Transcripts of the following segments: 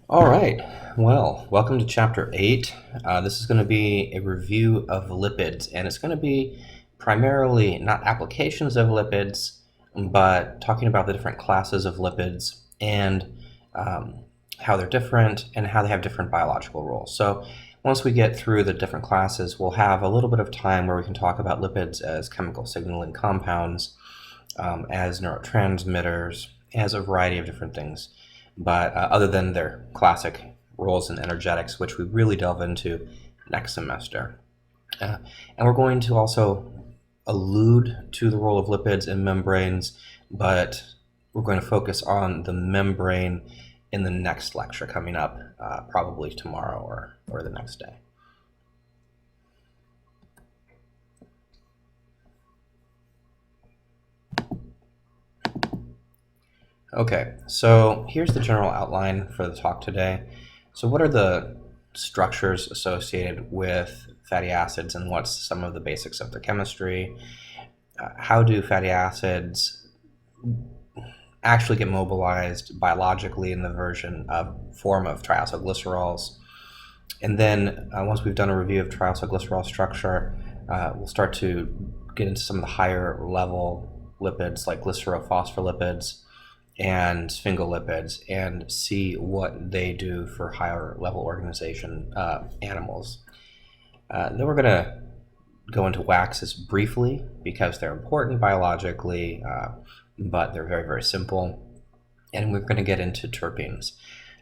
All right. Well, welcome to Chapter 8. This is going to be a review of lipids, and it's going to be primarily not applications of lipids, but talking about the different classes of lipids and how they're different and how they have different biological roles. So once we get through the different classes, we'll have a little bit of time where we can talk about lipids as chemical signaling compounds, as neurotransmitters, as a variety of different things. But other than their classic roles in energetics, which we really delve into next semester. And we're going to also allude to the role of lipids in membranes, but we're going to focus on the membrane in the next lecture coming up, probably tomorrow or the next day. Okay, so here's the general outline for the talk today. So what are the structures associated with fatty acids and what's some of the basics of their chemistry? How do fatty acids actually get mobilized biologically in the form of triacylglycerols? And then once we've done a review of triacylglycerol structure, we'll start to get into some of the higher level lipids like glycerophospholipids and sphingolipids and see what they do for higher level organization animals. Then we're going to go into waxes briefly because they're important biologically, but they're very, very simple. And we're going to get into terpenes.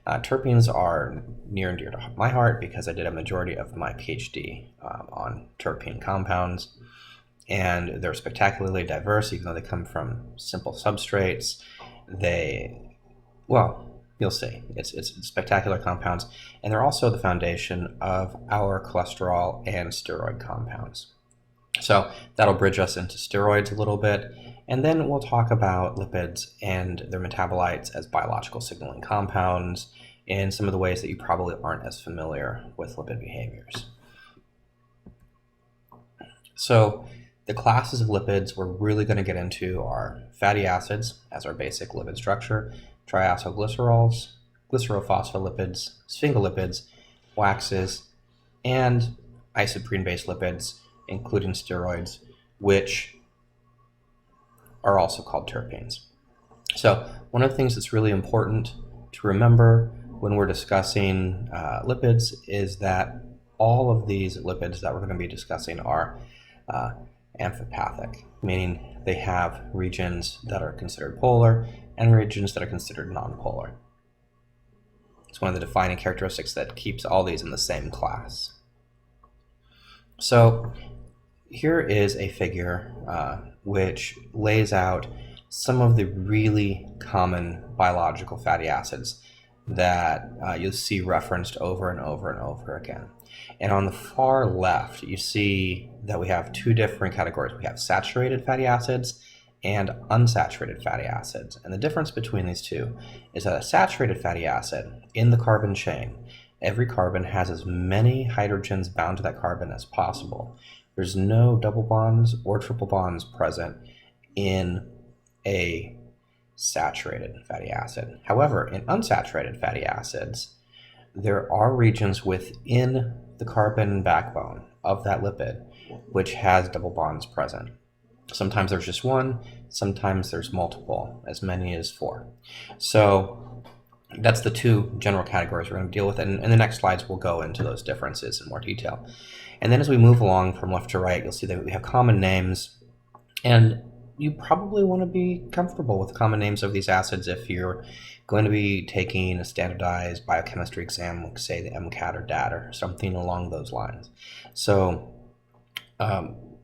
Terpenes are near and dear to my heart because I did a majority of my PhD on terpene compounds. And they're spectacularly diverse, even though they come from simple substrates. You'll see. It's spectacular compounds, and they're also the foundation of our cholesterol and steroid compounds. So that'll bridge us into steroids a little bit, and then we'll talk about lipids and their metabolites as biological signaling compounds and some of the ways that you probably aren't as familiar with lipid behaviors. So the classes of lipids we're really going to get into are fatty acids as our basic lipid structure, triacylglycerols, glycerophospholipids, sphingolipids, waxes, and isoprene-based lipids, including steroids, which are also called terpenes. So one of the things that's really important to remember when we're discussing lipids is that all of these lipids that we're going to be discussing are amphipathic, meaning they have regions that are considered polar and regions that are considered nonpolar. It's one of the defining characteristics that keeps all these in the same class. So here is a figure which lays out some of the really common biological fatty acids that you'll see referenced over and over and over again. And on the far left, you see that we have two different categories. We have saturated fatty acids and unsaturated fatty acids. And the difference between these two is that a saturated fatty acid in the carbon chain, every carbon has as many hydrogens bound to that carbon as possible. There's no double bonds or triple bonds present in a saturated fatty acid. However, in unsaturated fatty acids, there are regions within the carbon backbone of that lipid which has double bonds present. Sometimes there's just one, sometimes there's multiple, as many as 4. So that's the two general categories we're going to deal with, and in the next slides we'll go into those differences in more detail. And then as we move along from left to right, you'll see that we have common names, and you probably want to be comfortable with the common names of these acids if you're going to be taking a standardized biochemistry exam, like say the MCAT or DAT or something along those lines. So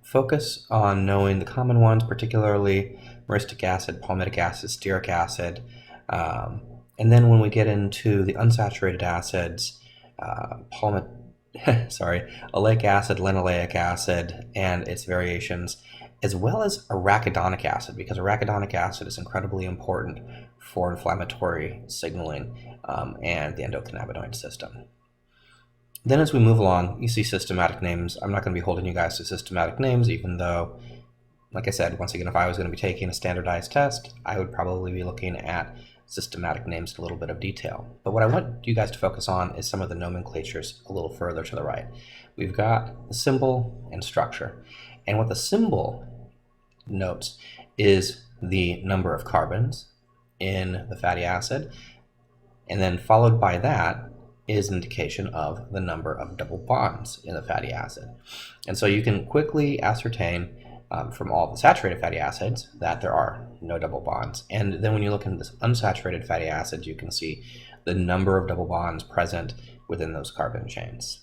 focus on knowing the common ones, particularly myristic acid, palmitic acid, stearic acid, and then when we get into the unsaturated acids, oleic acid, linoleic acid, and its variations, as well as arachidonic acid, because arachidonic acid is incredibly important for inflammatory signaling and the endocannabinoid system. Then as we move along, you see systematic names. I'm not going to be holding you guys to systematic names, even though, like I said, once again, if I was going to be taking a standardized test, I would probably be looking at systematic names in a little bit of detail. But what I want you guys to focus on is some of the nomenclatures a little further to the right. We've got the symbol and structure. And what the symbol notes is the number of carbons in the fatty acid, and then followed by that is an indication of the number of double bonds in the fatty acid. And so you can quickly ascertain from all the saturated fatty acids that there are no double bonds. And then when you look into this unsaturated fatty acids, you can see the number of double bonds present within those carbon chains.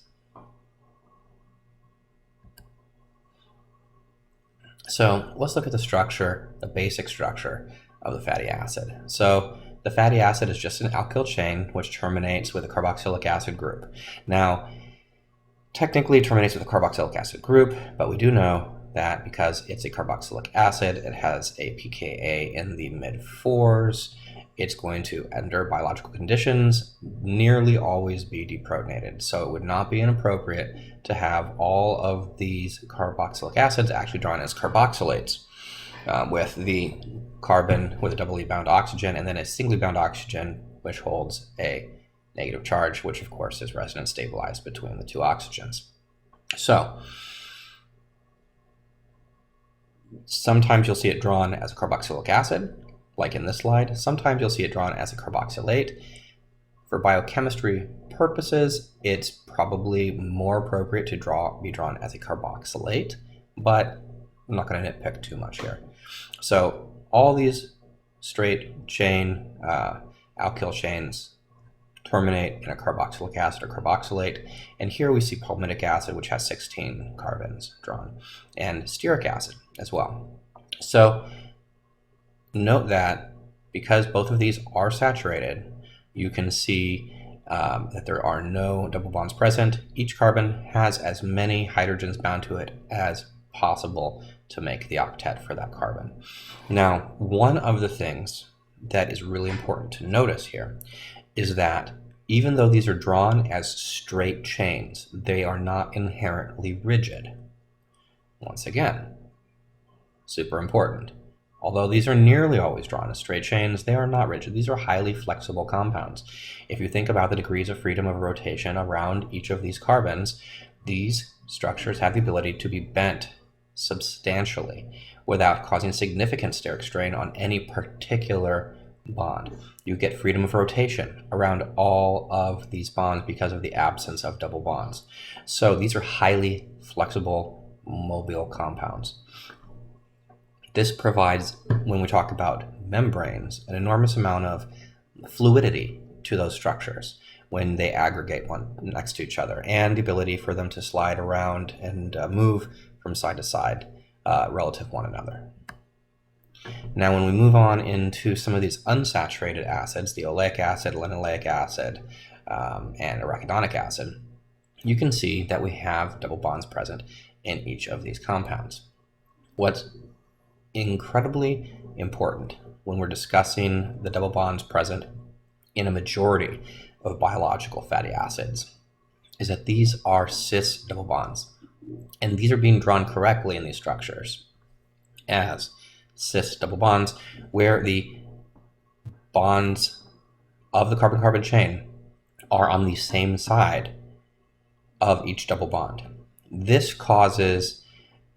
So let's look at the structure, the basic structure of the fatty acid. So the fatty acid is just an alkyl chain which terminates with a carboxylic acid group. Now, technically it terminates with a carboxylic acid group, but we do know that because it's a carboxylic acid, it has a pKa in the mid-4s. It's going to, under biological conditions, nearly always be deprotonated. So it would not be inappropriate to have all of these carboxylic acids actually drawn as carboxylates, with the carbon with a doubly bound oxygen and then a singly bound oxygen which holds a negative charge, which of course is resonance stabilized between the two oxygens. So sometimes you'll see it drawn as a carboxylic acid, like in this slide. Sometimes you'll see it drawn as a carboxylate. For biochemistry purposes, it's probably more appropriate to be drawn as a carboxylate, but I'm not going to nitpick too much here. So all these straight chain alkyl chains terminate in a carboxylic acid or carboxylate. And here we see palmitic acid, which has 16 carbons drawn, and stearic acid as well. So note that because both of these are saturated, you can see that there are no double bonds present. Each carbon has as many hydrogens bound to it as possible to make the octet for that carbon. Now, one of the things that is really important to notice here is that even though these are drawn as straight chains, they are not inherently rigid. Once again, super important. Although these are nearly always drawn as straight chains, they are not rigid. These are highly flexible compounds. If you think about the degrees of freedom of rotation around each of these carbons, these structures have the ability to be bent substantially without causing significant steric strain on any particular bond. You get freedom of rotation around all of these bonds because of the absence of double bonds. So these are highly flexible, mobile compounds. This provides, when we talk about membranes, an enormous amount of fluidity to those structures when they aggregate one next to each other, and the ability for them to slide around and move from side to side relative to one another. Now, when we move on into some of these unsaturated acids, the oleic acid, linoleic acid, and arachidonic acid, you can see that we have double bonds present in each of these compounds. What's incredibly important when we're discussing the double bonds present in a majority of biological fatty acids is that these are cis double bonds. And these are being drawn correctly in these structures as cis double bonds, where the bonds of the carbon-carbon chain are on the same side of each double bond. This causes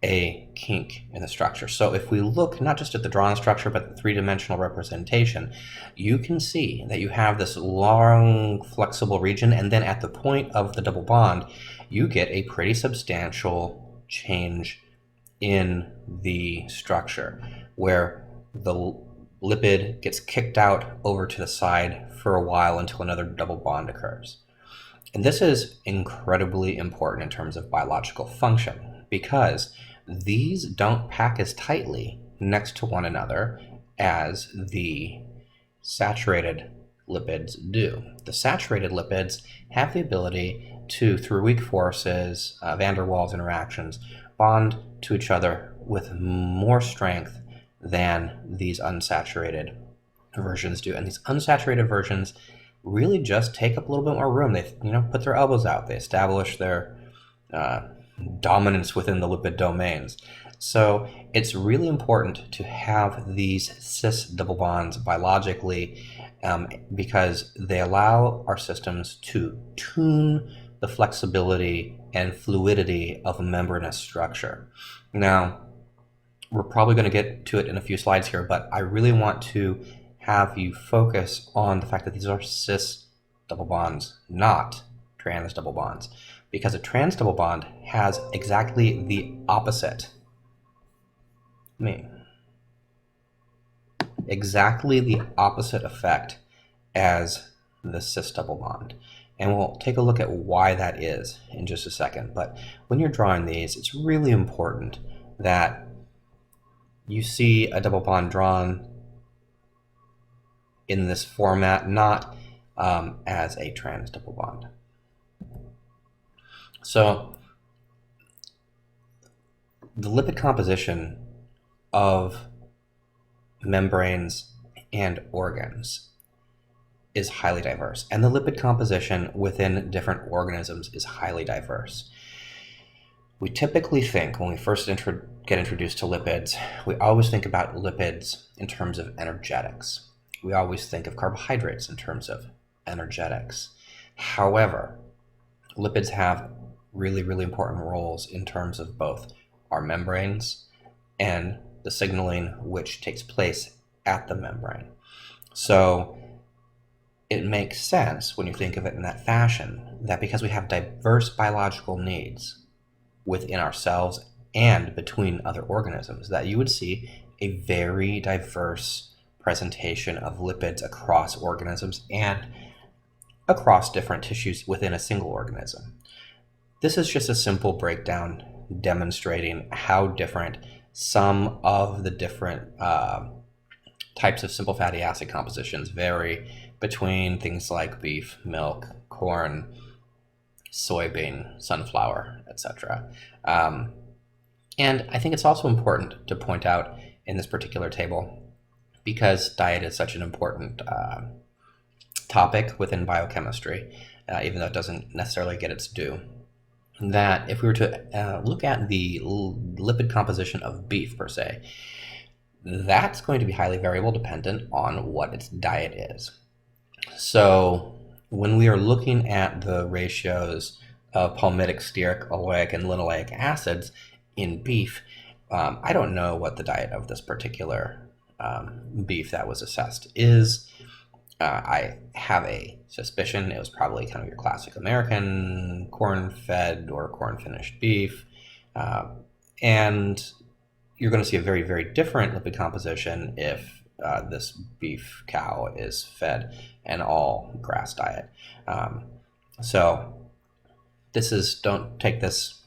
a kink in the structure. So if we look not just at the drawn structure, but the three-dimensional representation, you can see that you have this long, flexible region, and then at the point of the double bond, you get a pretty substantial change in the structure, where the lipid gets kicked out over to the side for a while until another double bond occurs. And this is incredibly important in terms of biological function, because these don't pack as tightly next to one another as the saturated lipids do. The saturated lipids have the ability to, through weak forces, van der Waals interactions, bond to each other with more strength than these unsaturated versions do. And these unsaturated versions really just take up a little bit more room. They, put their elbows out. They establish their dominance within the lipid domains. So it's really important to have these cis double bonds biologically because they allow our systems to tune the flexibility and fluidity of a membranous structure. Now, we're probably going to get to it in a few slides here, but I really want to have you focus on the fact that these are cis double bonds, not trans double bonds, because a trans double bond has exactly the opposite. Exactly the opposite effect as the cis double bond. And we'll take a look at why that is in just a second. But when you're drawing these, it's really important that you see a double bond drawn in this format, not as a trans double bond. So the lipid composition of membranes and organs is highly diverse, and the lipid composition within different organisms is highly diverse. We typically think, when we first get introduced to lipids, we always think about lipids in terms of energetics. We always think of carbohydrates in terms of energetics. However, lipids have really, really important roles in terms of both our membranes and the signaling which takes place at the membrane. So it makes sense when you think of it in that fashion that because we have diverse biological needs within ourselves and between other organisms, that you would see a very diverse presentation of lipids across organisms and across different tissues within a single organism. This is just a simple breakdown demonstrating how different some of the different types of simple fatty acid compositions vary between things like beef, milk, corn, soybean, sunflower, etc. And I think it's also important to point out in this particular table, because diet is such an important topic within biochemistry, even though it doesn't necessarily get its due, that if we were to look at the lipid composition of beef per se, that's going to be highly variable dependent on what its diet is. So when we are looking at the ratios of palmitic, stearic, oleic, and linoleic acids in beef, I don't know what the diet of this particular beef that was assessed is. I have a suspicion it was probably kind of your classic American corn-fed or corn-finished beef. And you're going to see a very, very different lipid composition if this beef cow is fed an all grass diet. So this is, don't take this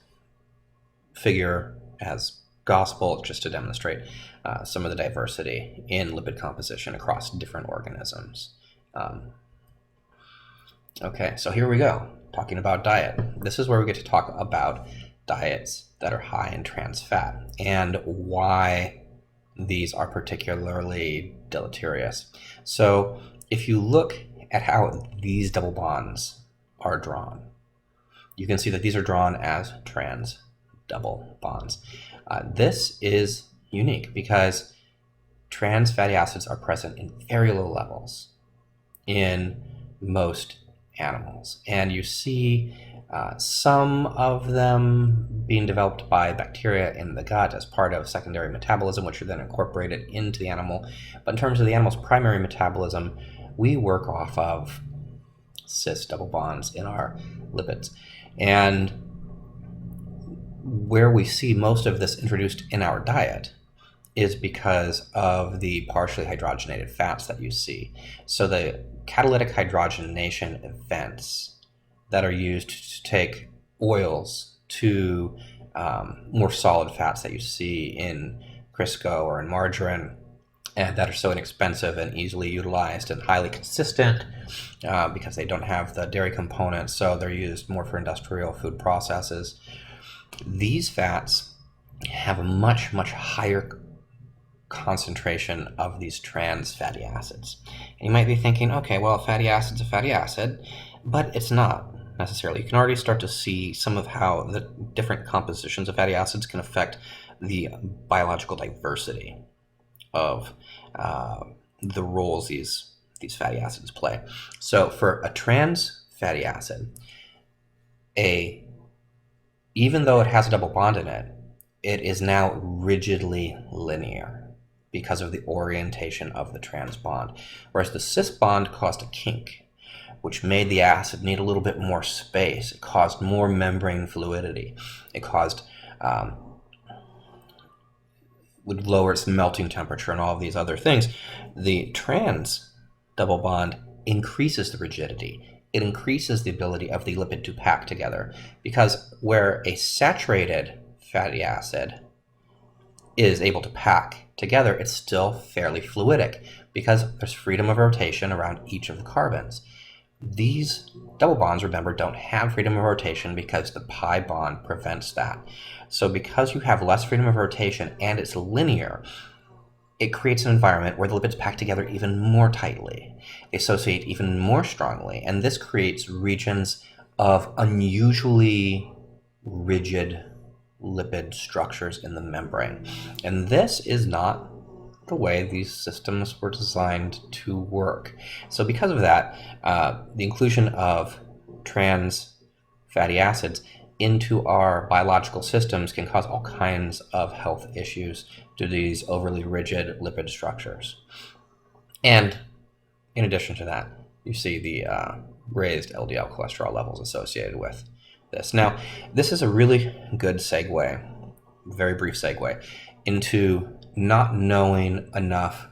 figure as gospel, just to demonstrate some of the diversity in lipid composition across different organisms. Okay, so here we go, talking about diet. This is where we get to talk about diets that are high in trans fat and why these are particularly deleterious. So if you look at how these double bonds are drawn, you can see that these are drawn as trans double bonds. This is unique because trans fatty acids are present in very low levels in most animals, and you see some of them being developed by bacteria in the gut as part of secondary metabolism, which are then incorporated into the animal. But in terms of the animal's primary metabolism, we work off of cis double bonds in our lipids. And where we see most of this introduced in our diet is because of the partially hydrogenated fats that you see. So the catalytic hydrogenation events that are used to take oils to more solid fats that you see in Crisco or in margarine, and that are so inexpensive and easily utilized and highly consistent because they don't have the dairy component, so they're used more for industrial food processes. These fats have a much, much higher concentration of these trans fatty acids. And you might be thinking, okay, well, a fatty acid's a fatty acid, but it's not necessarily. You can already start to see some of how the different compositions of fatty acids can affect the biological diversity of the roles these fatty acids play. So for a trans fatty acid, even though it has a double bond in it, it is now rigidly linear because of the orientation of the trans bond. Whereas the cis bond caused a kink, which made the acid need a little bit more space. It caused more membrane fluidity. It would lower its melting temperature and all of these other things. The trans double bond increases the rigidity. It increases the ability of the lipid to pack together, because where a saturated fatty acid is able to pack together, it's still fairly fluidic because there's freedom of rotation around each of the carbons. These double bonds, remember, don't have freedom of rotation because the pi bond prevents that. So because you have less freedom of rotation and it's linear, it creates an environment where the lipids pack together even more tightly. They associate even more strongly, and this creates regions of unusually rigid lipid structures in the membrane. And this is not the way these systems were designed to work. So because of that, the inclusion of trans fatty acids into our biological systems can cause all kinds of health issues due to these overly rigid lipid structures. And in addition to that, you see the raised LDL cholesterol levels associated with this. Now, this is a really good segue, very brief segue, into not knowing enough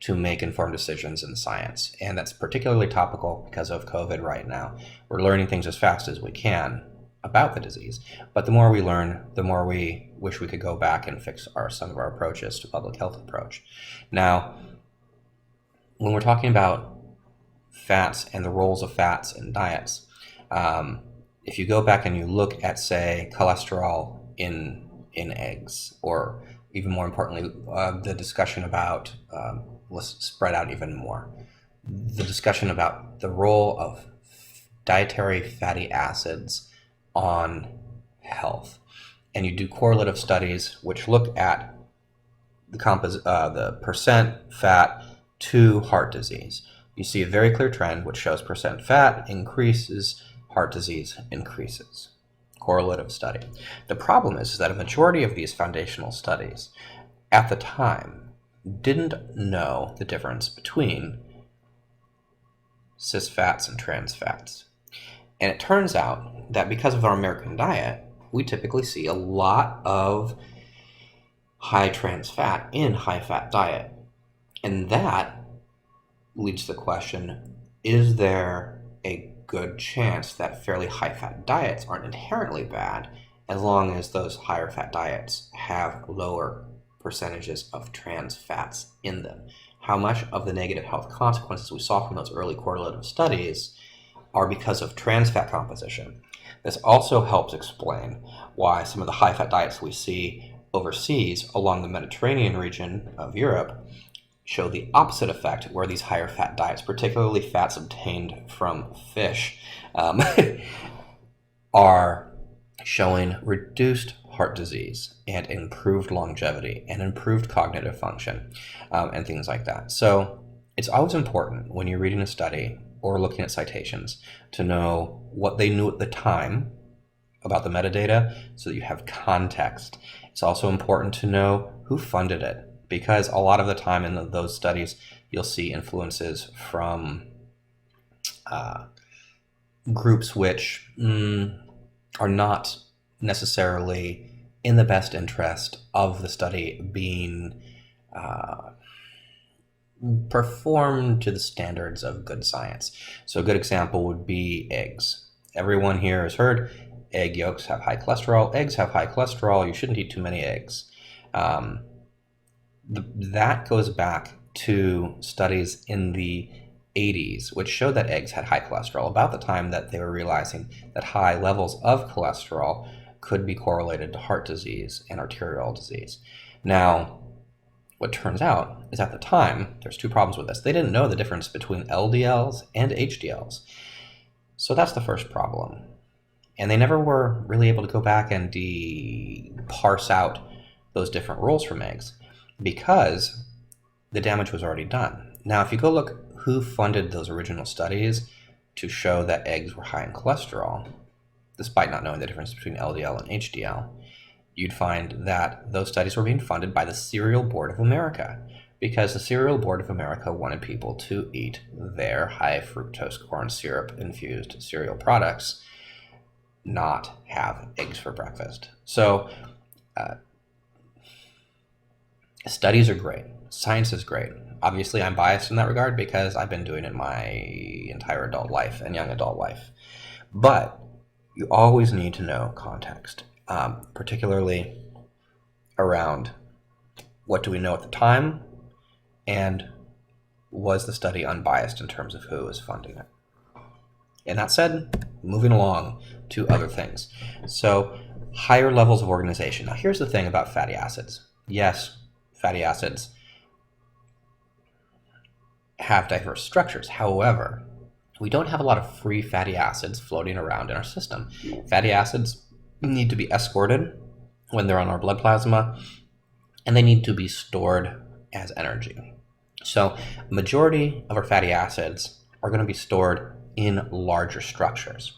to make informed decisions in science. And that's particularly topical because of COVID right now. We're learning things as fast as we can about the disease, but the more we learn, the more we wish we could go back and fix some of our approaches to public health approach. Now, when we're talking about fats and the roles of fats in diets, if you go back and you look at, say, cholesterol in eggs, or even more importantly, the discussion about, let's spread out even more, the discussion about the role of dietary fatty acids on health. And you do correlative studies which look at the percent fat to heart disease. You see a very clear trend which shows percent fat increases, heart disease increases. Correlative study. The problem is that a majority of these foundational studies at the time didn't know the difference between cis fats and trans fats. And it turns out that because of our American diet, we typically see a lot of high trans fat in high fat diet. And that leads to the question, is there a good chance that fairly high fat diets aren't inherently bad as long as those higher fat diets have lower percentages of trans fats in them? How much of the negative health consequences we saw from those early correlative studies are because of trans fat composition? This also helps explain why some of the high fat diets we see overseas along the Mediterranean region of Europe show the opposite effect, where these higher fat diets, particularly fats obtained from fish, are showing reduced heart disease and improved longevity and improved cognitive function, and things like that. So it's always important when you're reading a study or looking at citations to know what they knew at the time about the metadata so that you have context. It's also important to know who funded it, because a lot of the time in those studies you'll see influences from groups which are not necessarily in the best interest of the study being performed to the standards of good science. So a good example would be eggs. Everyone here has heard egg yolks have high cholesterol. Eggs have high cholesterol. You shouldn't eat too many eggs. That goes back to studies in the 80s, which showed that eggs had high cholesterol about the time that they were realizing that high levels of cholesterol could be correlated to heart disease and arterial disease. Now, what turns out is at the time, there's two problems with this. They didn't know the difference between LDLs and HDLs. So that's the first problem. And they never were really able to go back and parse out those different roles from eggs because the damage was already done. Now, if you go look who funded those original studies to show that eggs were high in cholesterol, despite not knowing the difference between LDL and HDL, you'd find that those studies were being funded by the Cereal Board of America, because the Cereal Board of America wanted people to eat their high fructose corn syrup infused cereal products, not have eggs for breakfast. So studies are great. Science is great. Obviously, I'm biased in that regard because I've been doing it my entire adult life and young adult life. But you always need to know context, particularly around what do we know at the time and was the study unbiased in terms of who was funding it. And that said, moving along to other things. So higher levels of organization. Now here's the thing about fatty acids. Yes, fatty acids have diverse structures. However, we don't have a lot of free fatty acids floating around in our system. Fatty acids need to be escorted when they're on our blood plasma, and they need to be stored as energy. So majority of our fatty acids are going to be stored in larger structures.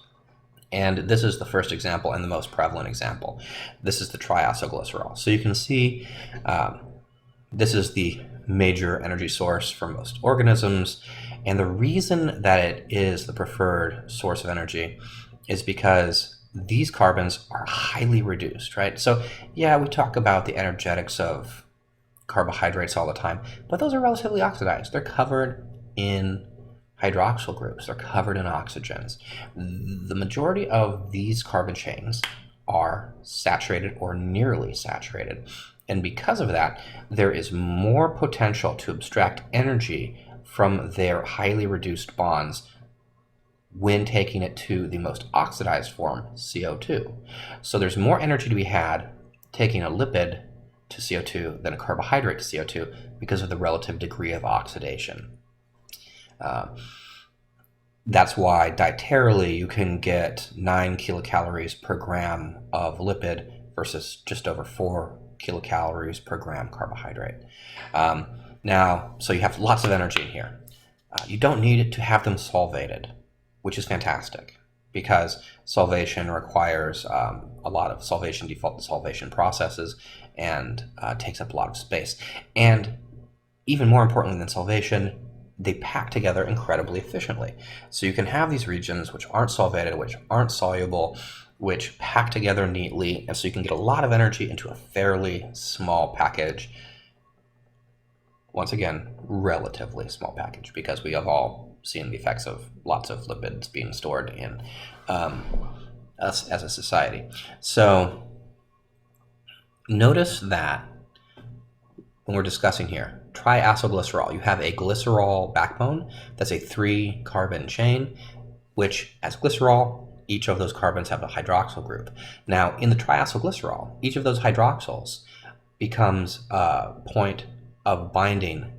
And this is the first example and the most prevalent example. This is the triacylglycerol. So you can see this is the major energy source for most organisms. And the reason that it is the preferred source of energy is because these carbons are highly reduced, right? So yeah, we talk about the energetics of carbohydrates all the time, but those are relatively oxidized. They're covered in hydroxyl groups. They're covered in oxygens. The majority of these carbon chains are saturated or nearly saturated. And because of that, there is more potential to abstract energy from their highly reduced bonds when taking it to the most oxidized form, CO2. So there's more energy to be had taking a lipid to CO2 than a carbohydrate to CO2 because of the relative degree of oxidation. That's why dietarily you can get 9 kilocalories per gram of lipid versus just over 4 kilocalories per gram carbohydrate. Now, so you have lots of energy in here. You don't need to have them solvated, which is fantastic because solvation requires a lot of default solvation processes and takes up a lot of space. And even more importantly than solvation, they pack together incredibly efficiently. So you can have these regions which aren't solvated, which aren't soluble, which pack together neatly, and so you can get a lot of energy into a fairly small package. Once again, relatively small package, because we have all seen the effects of lots of lipids being stored in us as a society. So notice that when we're discussing here, triacylglycerol, you have a glycerol backbone that's a 3-carbon chain, which as glycerol, each of those carbons have a hydroxyl group. Now, in the triacylglycerol, each of those hydroxyls becomes a point of binding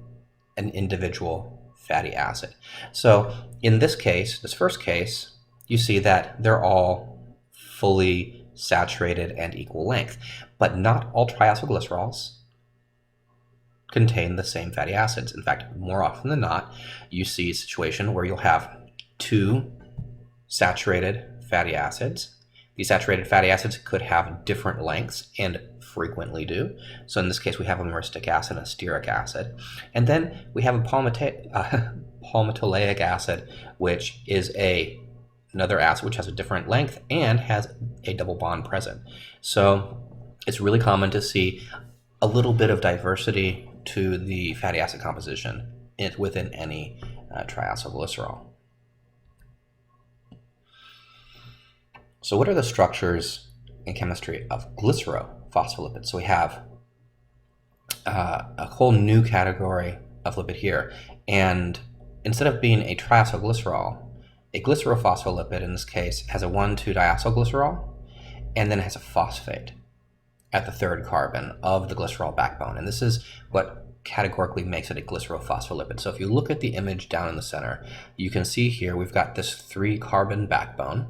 an individual fatty acid. So in this case, this first case, you see that they're all fully saturated and equal length, but not all triacylglycerols contain the same fatty acids. In fact, more often than not, you see a situation where you'll have 2 saturated fatty acids. These saturated fatty acids could have different lengths and frequently do. So in this case, we have a myristic acid and a stearic acid. And then we have a palmitoleic acid, which is another acid which has a different length and has a double bond present. So it's really common to see a little bit of diversity to the fatty acid composition within any triacylglycerol. So what are the structures in chemistry of glycerophospholipids? So we have a whole new category of lipid here. And instead of being a triacylglycerol, a glycerophospholipid in this case has a 1,2-diacylglycerol and then has a phosphate at the 3rd carbon of the glycerol backbone. And this is what categorically makes it a glycerophospholipid. So if you look at the image down in the center, you can see here we've got this 3-carbon backbone.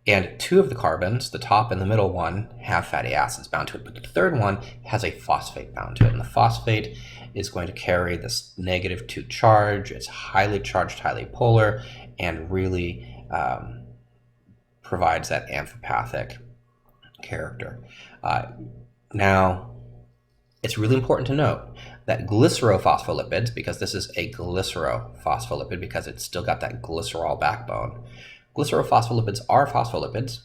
And two of the carbons, the top and the middle one, have fatty acids bound to it, but the third one has a phosphate bound to it. And the phosphate is going to carry this -2 charge. It's highly charged, highly polar, and really provides that amphipathic character. Now, it's really important to note that glycerophospholipids, because this is a glycerophospholipid because it's still got that glycerol backbone, glycerophospholipids are phospholipids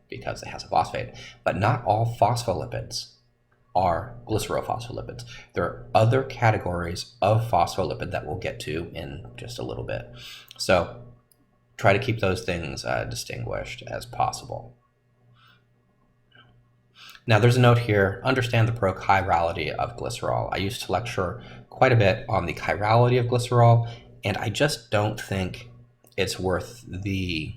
because it has a phosphate, but not all phospholipids are glycerophospholipids. There are other categories of phospholipid that we'll get to in just a little bit. So try to keep those things distinguished as possible. Now there's a note here, understand the prochirality of glycerol. I used to lecture quite a bit on the chirality of glycerol, and I just don't think it's worth the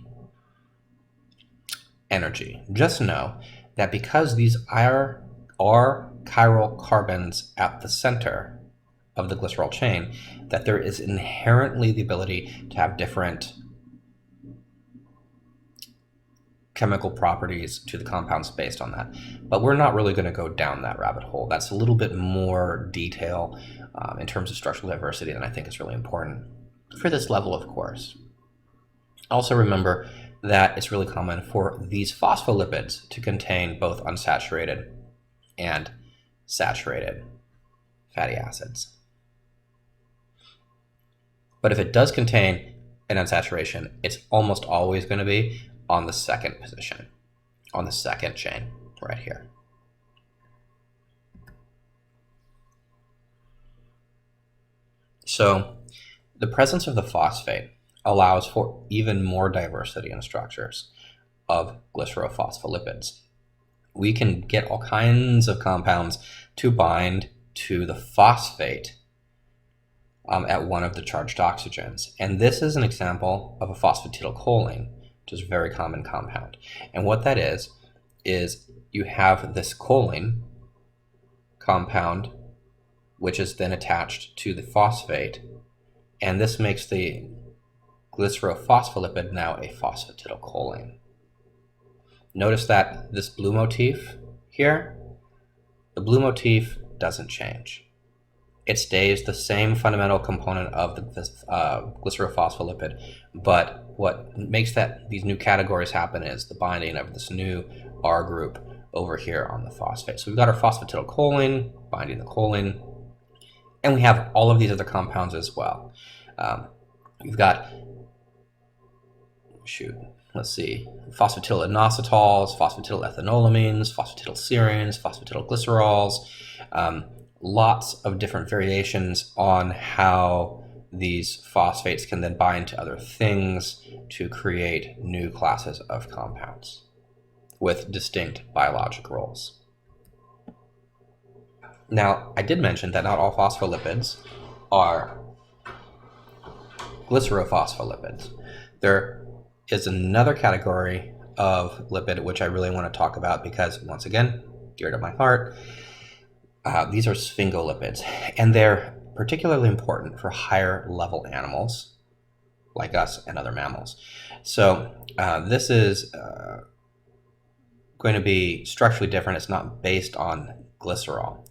energy. Just know that because these are chiral carbons at the center of the glycerol chain, that there is inherently the ability to have different chemical properties to the compounds based on that. But we're not really going to go down that rabbit hole. That's a little bit more detail in terms of structural diversity, and I think it's really important for this level of course. Also remember that it's really common for these phospholipids to contain both unsaturated and saturated fatty acids. But if it does contain an unsaturation, it's almost always going to be on the second position, on the second chain right here. So the presence of the phosphate allows for even more diversity in structures of glycerophospholipids. We can get all kinds of compounds to bind to the phosphate at one of the charged oxygens. And this is an example of a phosphatidylcholine, which is a very common compound. And what that is you have this choline compound, which is then attached to the phosphate, and this makes the glycerophospholipid now a phosphatidylcholine. Notice that this blue motif here, the blue motif doesn't change. It stays the same fundamental component of the glycerophospholipid, but what makes these new categories happen is the binding of this new R group over here on the phosphate. So we've got our phosphatidylcholine binding the choline, and we have all of these other compounds as well. We've got, phosphatidylinositols, phosphatidylethanolamines, phosphatidylserines, phosphatidylglycerols, lots of different variations on how these phosphates can then bind to other things to create new classes of compounds with distinct biologic roles. Now, I did mention that not all phospholipids are glycerophospholipids. There is another category of lipid which I really want to talk about because, once again, dear to my heart, these are sphingolipids, and they're particularly important for higher level animals like us and other mammals. So this is going to be structurally different. It's not based on glycerol.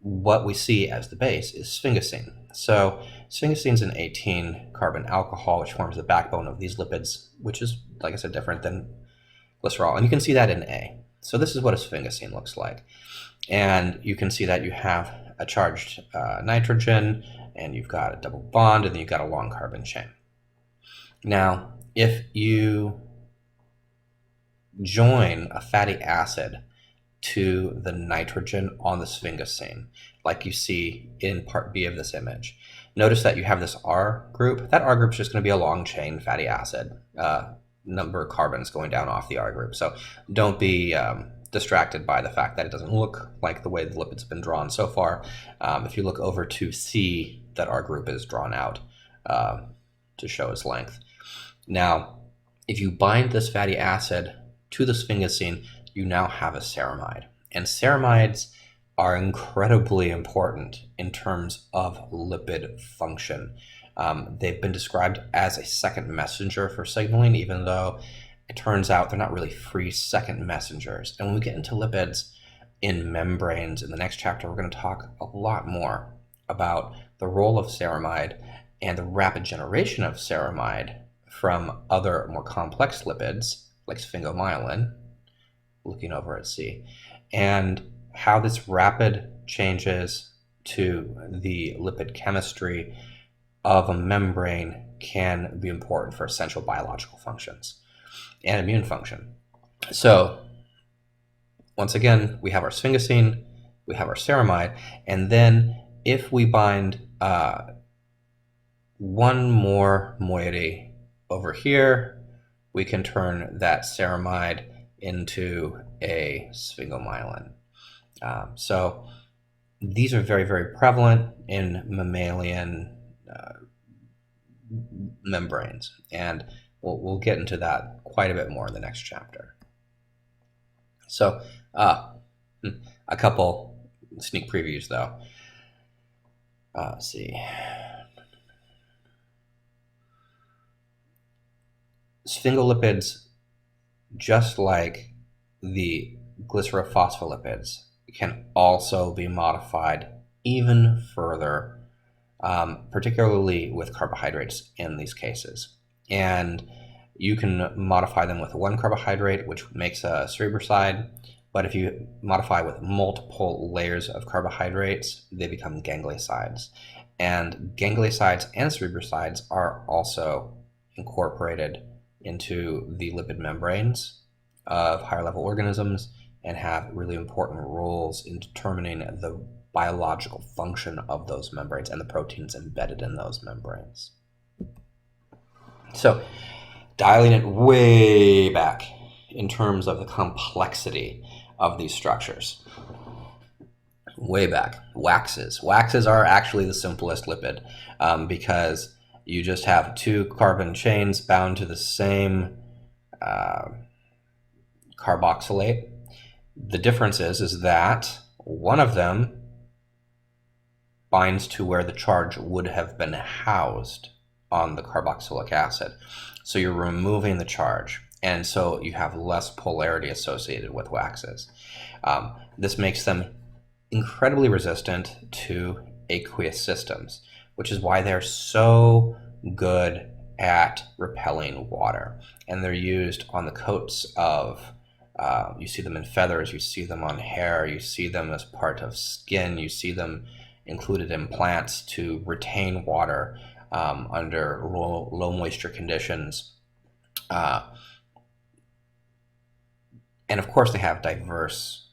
What we see as the base is sphingosine. So sphingosine is an 18 carbon alcohol, which forms the backbone of these lipids, which is, like I said, different than glycerol. And you can see that in A. So this is what a sphingosine looks like. And you can see that you have a charged nitrogen, and you've got a double bond, and then you've got a long carbon chain. Now, if you join a fatty acid to the nitrogen on the sphingosine, like you see in part B of this image, notice that you have this R group. That R group is just going to be a long chain fatty acid, number of carbons going down off the R group. So don't be distracted by the fact that it doesn't look like the way the lipids have been drawn so far. If you look over to C, that R group is drawn out to show its length. Now, if you bind this fatty acid to the sphingosine, you now have a ceramide. And ceramides are incredibly important in terms of lipid function. They've been described as a second messenger for signaling, even though it turns out they're not really free second messengers. And when we get into lipids in membranes in the next chapter, we're going to talk a lot more about the role of ceramide and the rapid generation of ceramide from other more complex lipids like sphingomyelin, looking over at C, and how this rapid changes to the lipid chemistry of a membrane can be important for essential biological functions and immune function. So once again, we have our sphingosine, we have our ceramide, and then if we bind one more moiety over here, we can turn that ceramide into a sphingomyelin. So these are very, very prevalent in mammalian membranes, and we'll get into that quite a bit more in the next chapter. So a couple sneak previews though. Let's see. Sphingolipids, just like the glycerophospholipids, can also be modified even further, particularly with carbohydrates in these cases. And you can modify them with one carbohydrate, which makes a cerebroside, but if you modify with multiple layers of carbohydrates, they become gangliosides. And gangliosides and cerebrosides are also incorporated into the lipid membranes of higher level organisms and have really important roles in determining the biological function of those membranes and the proteins embedded in those membranes. So dialing it way back in terms of the complexity of these structures. Way back, waxes. Waxes are actually the simplest lipid because you just have two carbon chains bound to the same carboxylate. The difference is that one of them binds to where the charge would have been housed on the carboxylic acid. So you're removing the charge, and so you have less polarity associated with waxes. This makes them incredibly resistant to aqueous systems, which is why they're so good at repelling water. And they're used on the coats of, you see them in feathers, you see them on hair, you see them as part of skin, you see them included in plants to retain water under low moisture conditions. And of course they have diverse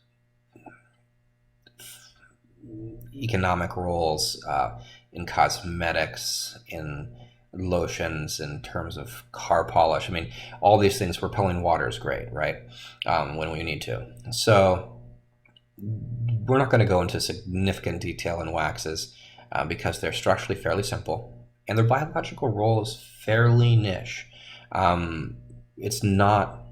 economic roles in cosmetics, in lotions, in terms of car polish. I mean, all these things, repelling water is great, right? When we need to. So we're not going to go into significant detail in waxes because they're structurally fairly simple and their biological role is fairly niche. It's not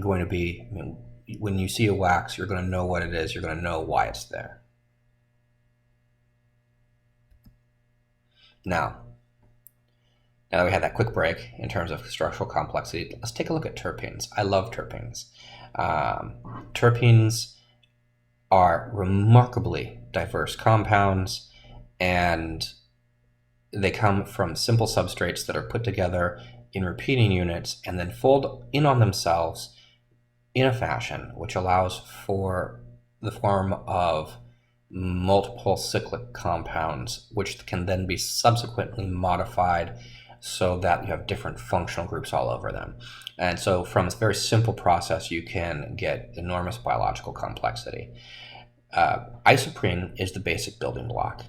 going to be, I mean, when you see a wax, you're going to know what it is, you're going to know why it's there. Now that we had that quick break in terms of structural complexity, let's take a look at terpenes. I love terpenes. Terpenes are remarkably diverse compounds, and they come from simple substrates that are put together in repeating units and then fold in on themselves in a fashion which allows for the form of multiple cyclic compounds, which can then be subsequently modified so that you have different functional groups all over them. And so from a very simple process, you can get enormous biological complexity. Isoprene is the basic building block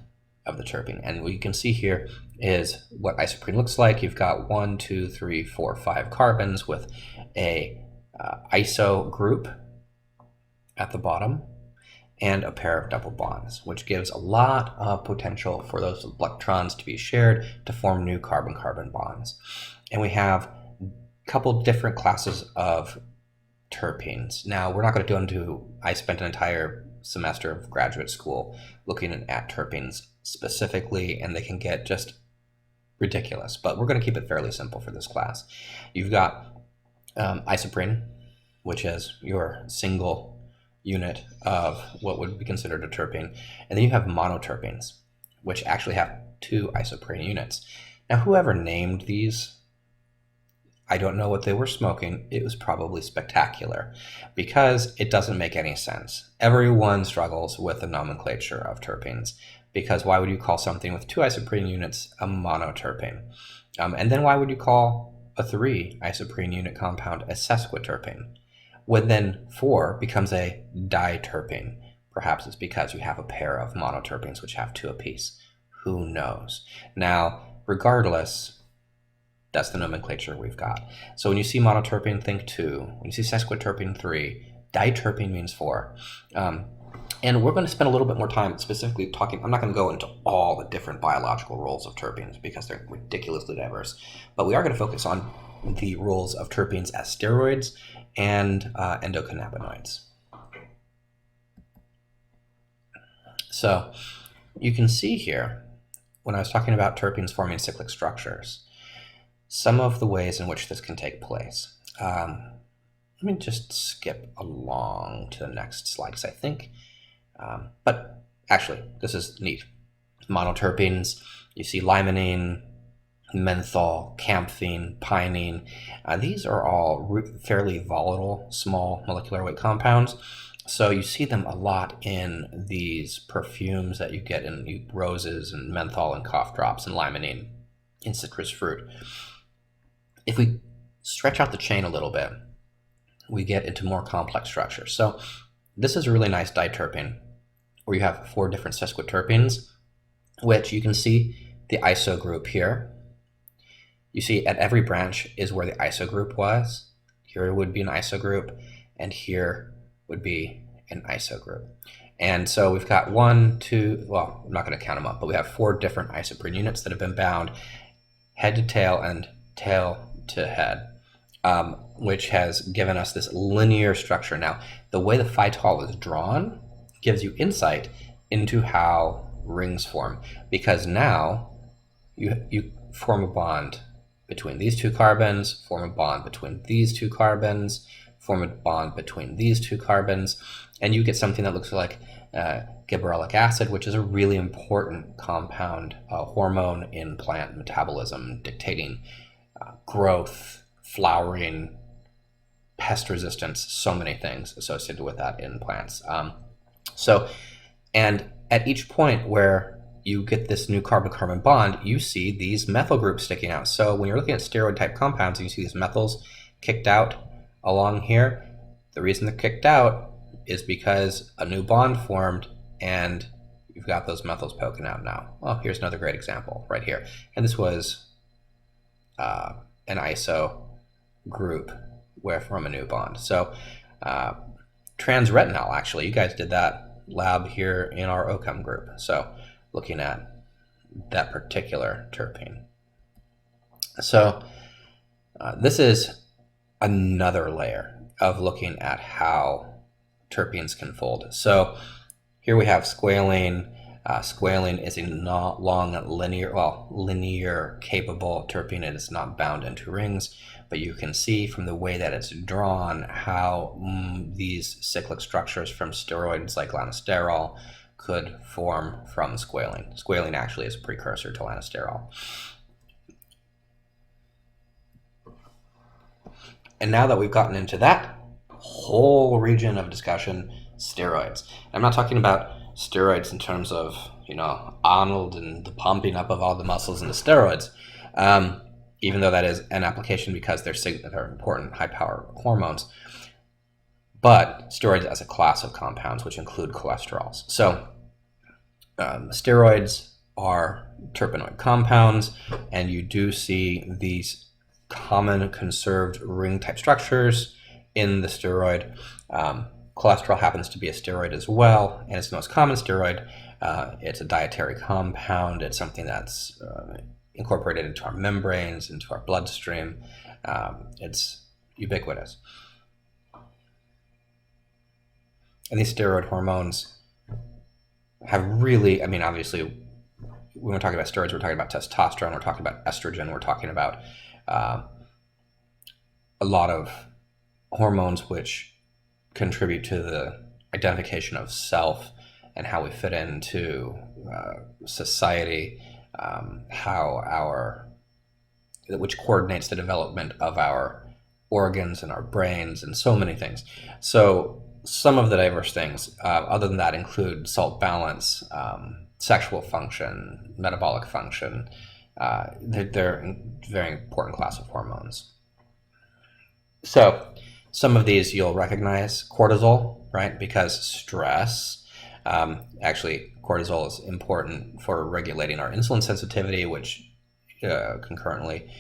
of the terpene. And what you can see here is what isoprene looks like. You've got 1, 2, 3, 4, 5 carbons with a iso group at the bottom and a pair of double bonds, which gives a lot of potential for those electrons to be shared to form new carbon-carbon bonds. And we have a couple different classes of terpenes. Now, we're not going to go into, I spent an entire semester of graduate school looking at terpenes specifically, and they can get just ridiculous, but we're going to keep it fairly simple for this class. You've got isoprene, which is your single unit of what would be considered a terpene. And then you have monoterpenes, which actually have 2 isoprene units. Now, whoever named these, I don't know what they were smoking. It was probably spectacular because it doesn't make any sense. Everyone struggles with the nomenclature of terpenes because why would you call something with 2 isoprene units a monoterpene? And then why would you call a 3 isoprene unit compound a sesquiterpene? When then 4 becomes a diterpene. Perhaps it's because you have a pair of monoterpenes which have 2 apiece. Who knows? Now, regardless, that's the nomenclature we've got. So when you see monoterpene, think 2. When you see sesquiterpene, 3. Diterpene means 4. And we're going to spend a little bit more time specifically talking. I'm not going to go into all the different biological roles of terpenes because they're ridiculously diverse. But we are going to focus on the roles of terpenes as steroids and endocannabinoids. So you can see here, when I was talking about terpenes forming cyclic structures, some of the ways in which this can take place. Let me just skip along to the next slide because I think, but actually this is neat. Monoterpenes, you see limonene, menthol, camphene, pinene. These are all fairly volatile, small molecular weight compounds. So you see them a lot in these perfumes that you get in roses and menthol and cough drops and limonene in citrus fruit. If we stretch out the chain a little bit, we get into more complex structures. So this is a really nice diterpene where you have 4 different sesquiterpenes, which you can see the iso group here. You see at every branch is where the iso group was. Here would be an iso group, and here would be an iso group. And so we've got 1, 2, well, I'm not going to count them up, but we have 4 different isoprene units that have been bound head to tail and tail to head, which has given us this linear structure. Now, the way the phytol is drawn gives you insight into how rings form, because now you form a bond between these 2 carbons, form a bond between these 2 carbons, form a bond between these 2 carbons, and you get something that looks like gibberellic acid, which is a really important compound, hormone in plant metabolism, dictating growth, flowering, pest resistance, so many things associated with that in plants. And at each point where you get this new carbon-carbon bond, you see these methyl groups sticking out. So when you're looking at steroid-type compounds and you see these methyls kicked out along here, the reason they're kicked out is because a new bond formed and you've got those methyls poking out now. Oh, here's another great example right here. And this was an iso group from a new bond. So transretinol, actually, you guys did that lab here in our OChem group. So looking at that particular terpene. So this is another layer of looking at how terpenes can fold. So here we have squalene. Squalene is a not long linear capable terpene. It is not bound into rings, but you can see from the way that it's drawn how these cyclic structures from steroids like lanosterol could form from squalene. Squalene actually is a precursor to lanosterol. And now that we've gotten into that whole region of discussion, steroids. I'm not talking about steroids in terms of, Arnold and the pumping up of all the muscles and the steroids, even though that is an application because they're important high-power hormones. But steroids as a class of compounds, which include cholesterols. So steroids are terpenoid compounds, and you do see these common conserved ring-type structures in the steroid. Cholesterol happens to be a steroid as well, and it's the most common steroid. It's a dietary compound. It's something that's incorporated into our membranes, into our bloodstream. It's ubiquitous. And these steroid hormones have really, obviously, when we're talking about steroids, we're talking about testosterone, we're talking about estrogen, we're talking about a lot of hormones which contribute to the identification of self and how we fit into society, which coordinates the development of our organs and our brains and so many things. So some of the diverse things, other than that, include salt balance, sexual function, metabolic function. They're a very important class of hormones. So some of these you'll recognize: cortisol, right? Because stress, actually cortisol is important for regulating our insulin sensitivity, which concurrently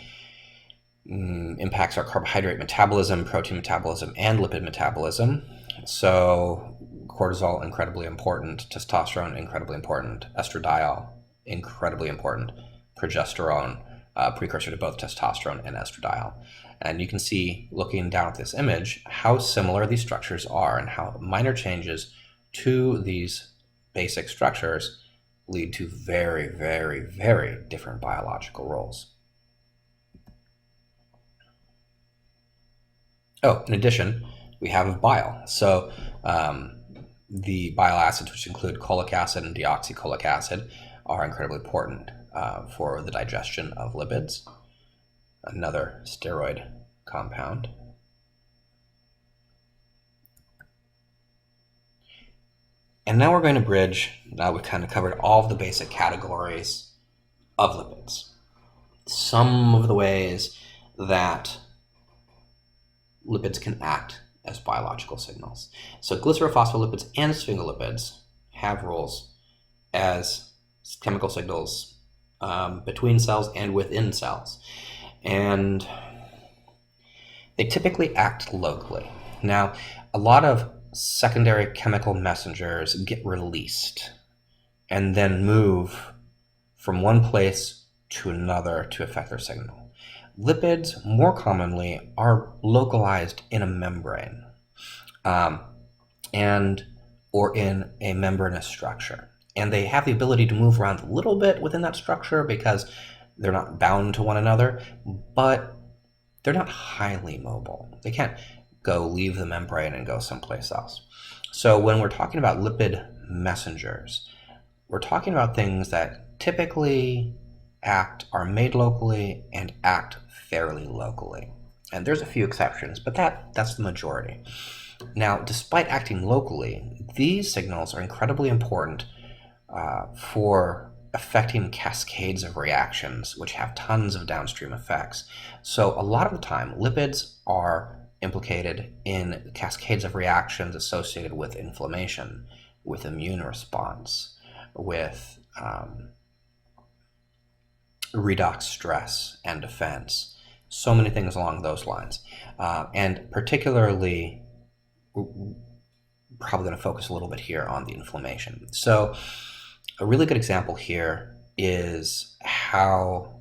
impacts our carbohydrate metabolism, protein metabolism, and lipid metabolism. So cortisol, incredibly important. Testosterone, incredibly important. Estradiol, incredibly important. Progesterone, precursor to both testosterone and estradiol. And you can see, looking down at this image, how similar these structures are and how minor changes to these basic structures lead to very, very, very different biological roles. Oh, in addition, we have bile. So the bile acids, which include cholic acid and deoxycholic acid, are incredibly important for the digestion of lipids, another steroid compound. And now we're going to bridge. Now we've kind of covered all of the basic categories of lipids. Some of the ways that lipids can act as biological signals. So glycerophospholipids and sphingolipids have roles as chemical signals between cells and within cells. And they typically act locally. Now, a lot of secondary chemical messengers get released and then move from one place to another to affect their signal. Lipids, more commonly, are localized in a membrane or in a membranous structure. And they have the ability to move around a little bit within that structure because they're not bound to one another, but they're not highly mobile. They can't leave the membrane and go someplace else. So when we're talking about lipid messengers, we're talking about things that typically are made locally and act fairly locally. And there's a few exceptions, but that's the majority. Now, despite acting locally, these signals are incredibly important for affecting cascades of reactions, which have tons of downstream effects. So a lot of the time, lipids are implicated in cascades of reactions associated with inflammation, with immune response, with redox stress and defense. So many things along those lines. And particularly, we're probably going to focus a little bit here on the inflammation. So a really good example here is how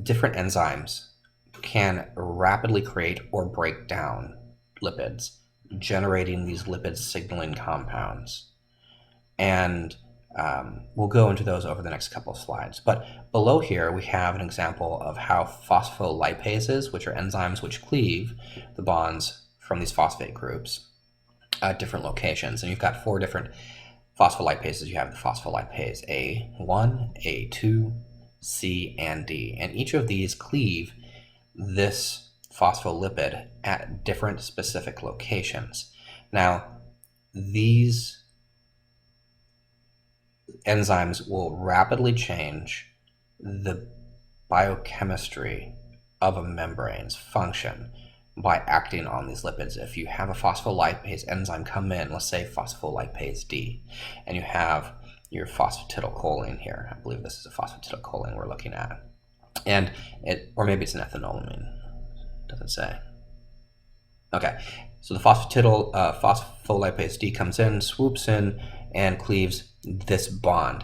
different enzymes can rapidly create or break down lipids, generating these lipid signaling compounds. And we'll go into those over the next couple of slides. But below here, we have an example of how phospholipases, which are enzymes which cleave the bonds from these phosphate groups at different locations. And you've got 4 different phospholipases. You have the phospholipase A1, A2, C, and D. And each of these cleave this phospholipid at different specific locations. Now, these enzymes will rapidly change the biochemistry of a membrane's function by acting on these lipids. If you have a phospholipase enzyme come in, let's say phospholipase D, and you have your phosphatidylcholine here, I believe this is a phosphatidylcholine we're looking at, or maybe it's an ethanolamine, does it say? Okay, so the phospholipase D comes in, swoops in, and cleaves this bond.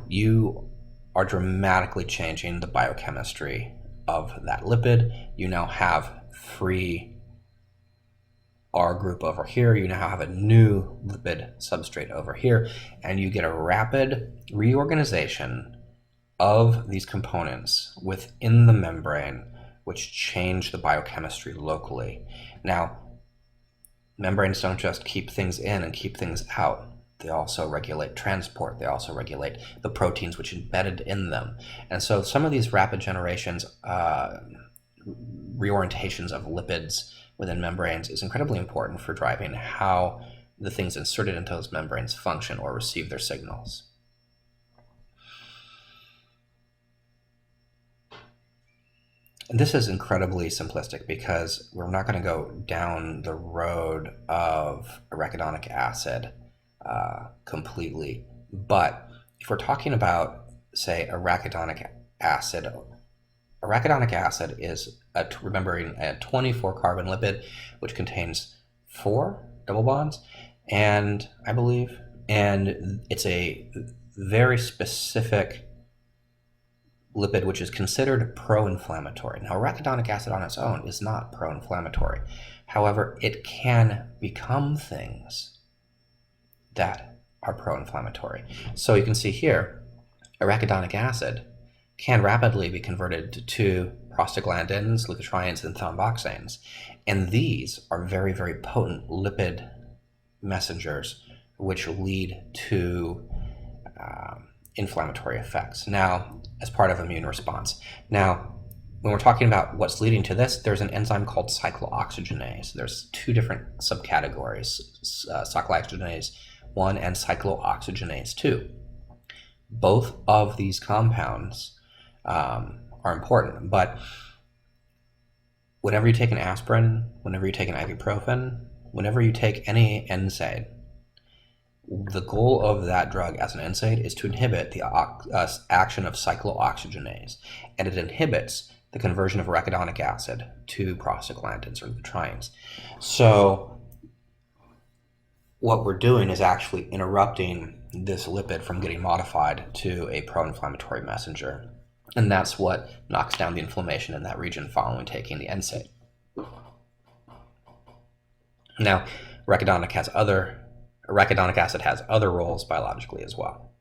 You are dramatically changing the biochemistry of that lipid. You now have free R group over here. You now have a new lipid substrate over here, and you get a rapid reorganization of these components within the membrane which change the biochemistry locally. Now, membranes don't just keep things in and keep things out. They also regulate transport. They also regulate the proteins which are embedded in them. And so some of these rapid generations, reorientations of lipids within membranes is incredibly important for driving how the things inserted into those membranes function or receive their signals. And this is incredibly simplistic because we're not going to go down the road of arachidonic acid completely. But if we're talking about, say, arachidonic acid is, remembering, a 24 carbon lipid, which contains 4 double bonds, and I believe, and it's a very specific lipid which is considered pro-inflammatory. Now, arachidonic acid on its own is not pro-inflammatory. However, it can become things that are pro-inflammatory. So you can see here, arachidonic acid can rapidly be converted to prostaglandins, leukotrienes, and thromboxanes. And these are very, very potent lipid messengers which lead to inflammatory effects. Now, as part of immune response. Now, when we're talking about what's leading to this, there's an enzyme called cyclooxygenase. There's 2 different subcategories, cyclooxygenase 1 and cyclooxygenase 2. Both of these compounds are important, but whenever you take an aspirin, whenever you take an ibuprofen, whenever you take any NSAID, the goal of that drug as an NSAID is to inhibit the action of cyclooxygenase, and it inhibits the conversion of arachidonic acid to prostaglandins or leukotrienes. So what we're doing is actually interrupting this lipid from getting modified to a pro-inflammatory messenger, and that's what knocks down the inflammation in that region following taking the NSAID. Now, arachidonic acid has other roles biologically as well.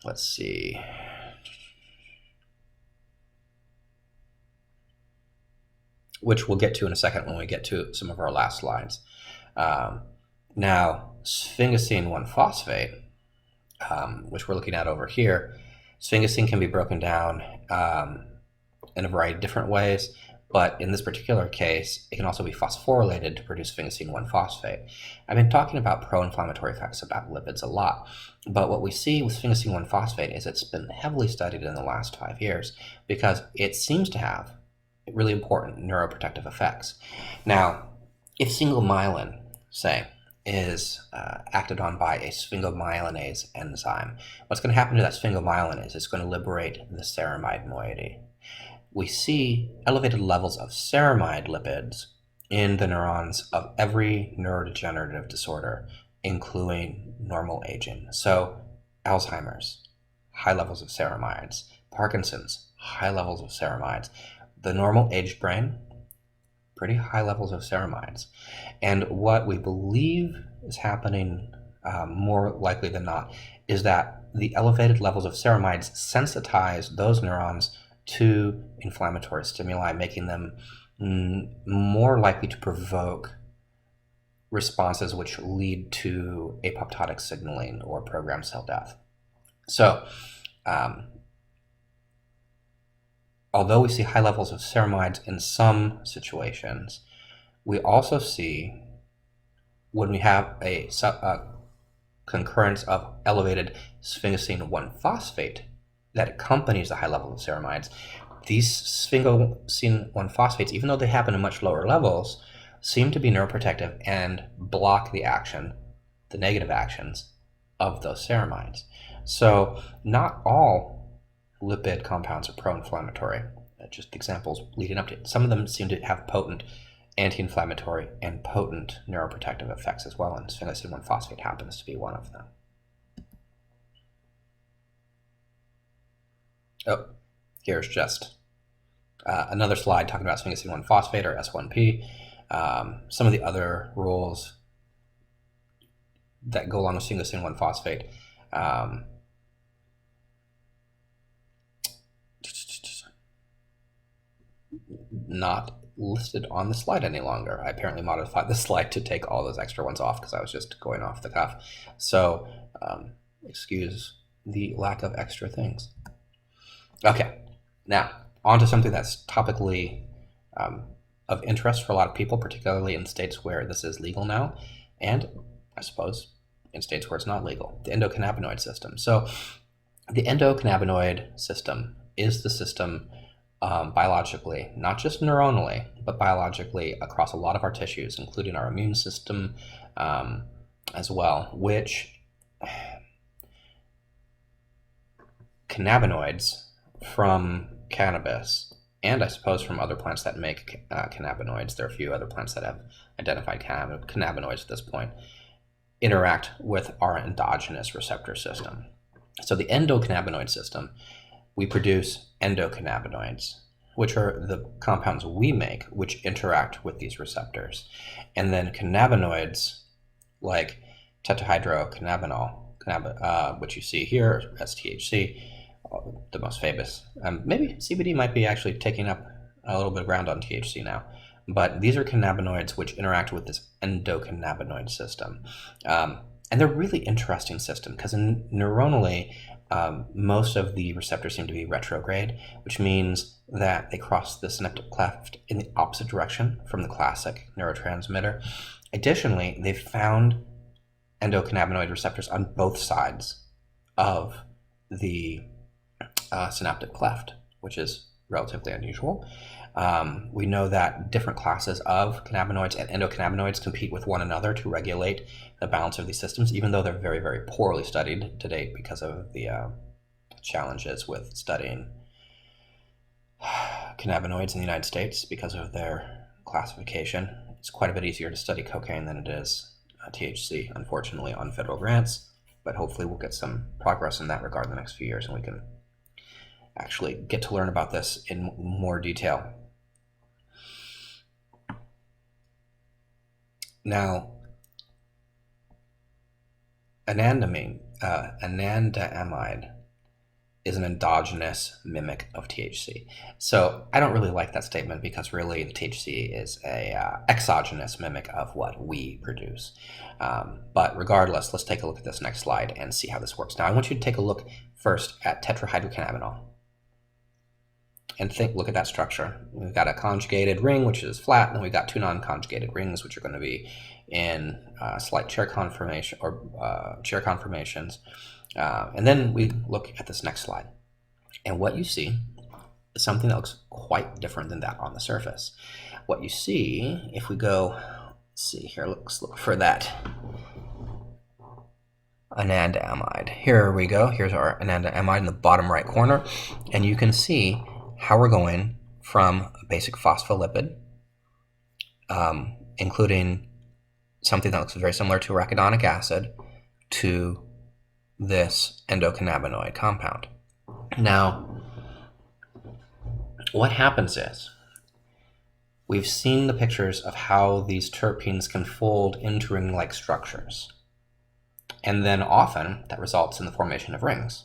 Let's see. Which we'll get to in a second when we get to some of our last slides. Now, sphingosine 1-phosphate, which we're looking at over here, sphingosine can be broken down in a variety of different ways. But in this particular case, it can also be phosphorylated to produce sphingosine 1-phosphate. I've been talking about pro-inflammatory effects about lipids a lot, but what we see with sphingosine 1-phosphate is it's been heavily studied in the last 5 years because it seems to have really important neuroprotective effects. Now, if sphingomyelin, say, is acted on by a sphingomyelinase enzyme, what's going to happen to that sphingomyelin is it's going to liberate the ceramide moiety. We see elevated levels of ceramide lipids in the neurons of every neurodegenerative disorder, including normal aging. So Alzheimer's, high levels of ceramides. Parkinson's, high levels of ceramides. The normal aged brain, pretty high levels of ceramides. And what we believe is happening more likely than not is that the elevated levels of ceramides sensitize those neurons to inflammatory stimuli, making them more likely to provoke responses which lead to apoptotic signaling or programmed cell death. So, although we see high levels of ceramides in some situations, we also see when we have a concurrence of elevated sphingosine 1-phosphate that accompanies the high level of ceramides, these sphingosine 1-phosphates, even though they happen in much lower levels, seem to be neuroprotective and block the action, the negative actions of those ceramides. So not all lipid compounds are pro-inflammatory. Just examples leading up to it. Some of them seem to have potent anti-inflammatory and potent neuroprotective effects as well, and sphingosine 1-phosphate happens to be one of them. Oh, here's just another slide talking about sphingosine 1-phosphate or S1P. Some of the other rules that go along with sphingosine 1-phosphate. not listed on the slide any longer. I apparently modified the slide to take all those extra ones off because I was just going off the cuff. So excuse the lack of extra things. Okay, now on to something that's topically of interest for a lot of people, particularly in states where this is legal now, and I suppose in states where it's not legal, the endocannabinoid system. So the endocannabinoid system is the system biologically, not just neuronally, but biologically across a lot of our tissues, including our immune system as well, which cannabinoids from cannabis, and I suppose from other plants that make cannabinoids, there are a few other plants that have identified cannabinoids at this point, interact with our endogenous receptor system. So the endocannabinoid system, we produce endocannabinoids, which are the compounds we make which interact with these receptors. And then cannabinoids like tetrahydrocannabinol, which you see here as THC, the most famous. Maybe CBD might be actually taking up a little bit of ground on THC now. But these are cannabinoids which interact with this endocannabinoid system. And they're a really interesting system because neuronally, most of the receptors seem to be retrograde, which means that they cross the synaptic cleft in the opposite direction from the classic neurotransmitter. Additionally, they've found endocannabinoid receptors on both sides of the synaptic cleft, which is relatively unusual. We know that different classes of cannabinoids and endocannabinoids compete with one another to regulate the balance of these systems, even though they're very, very poorly studied to date because of the challenges with studying cannabinoids in the United States because of their classification. It's quite a bit easier to study cocaine than it is THC, unfortunately, on federal grants, but hopefully we'll get some progress in that regard in the next few years and we can actually get to learn about this in more detail. Now, anandamide is an endogenous mimic of THC. So I don't really like that statement because really the THC is a exogenous mimic of what we produce. But regardless, let's take a look at this next slide and see how this works. Now I want you to take a look first at tetrahydrocannabinol. And look at that structure. We've got a conjugated ring, which is flat, and we've got two non-conjugated rings, which are going to be in slight chair conformation or chair conformations. And then we look at this next slide. And what you see is something that looks quite different than that on the surface. What you see, if we go, let's see here, let's look for that anandamide. Here we go. Here's our anandamide in the bottom right corner. And you can see how we're going from a basic phospholipid, including something that looks very similar to arachidonic acid, to this endocannabinoid compound. Now, what happens is, we've seen the pictures of how these terpenes can fold into ring-like structures. And then often, that results in the formation of rings.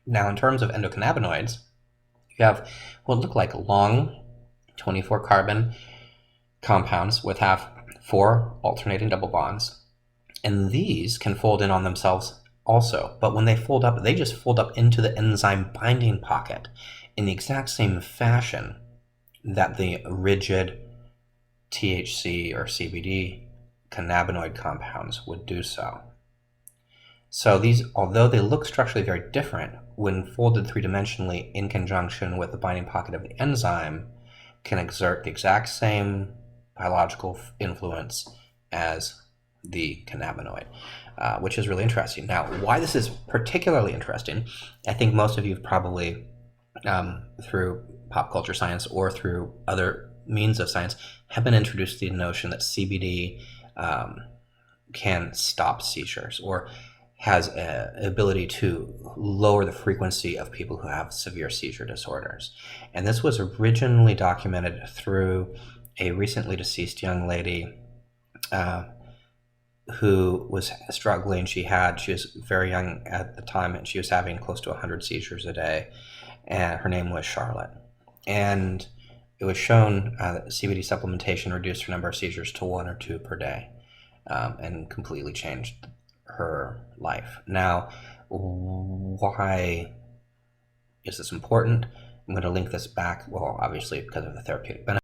Now, in terms of endocannabinoids, you have what look like long 24 carbon compounds with have 4 alternating double bonds. And these can fold in on themselves also. But when they fold up, they just fold up into the enzyme binding pocket in the exact same fashion that the rigid THC or CBD cannabinoid compounds would do so. So these, although they look structurally very different, when folded three-dimensionally in conjunction with the binding pocket of the enzyme, can exert the exact same biological influence as the cannabinoid, which is really interesting. Now, why this is particularly interesting, I think most of you have probably, through pop culture science or through other means of science, have been introduced to the notion that CBD can stop seizures or has an ability to lower the frequency of people who have severe seizure disorders. And this was originally documented through a recently deceased young lady who was struggling. She was very young at the time, and she was having close to 100 seizures a day, and her name was Charlotte. And it was shown that CBD supplementation reduced her number of seizures to 1 or 2 per day, and completely changed her life. Now, why is this important? I'm going to link this back, well, obviously because of the therapeutic benefit.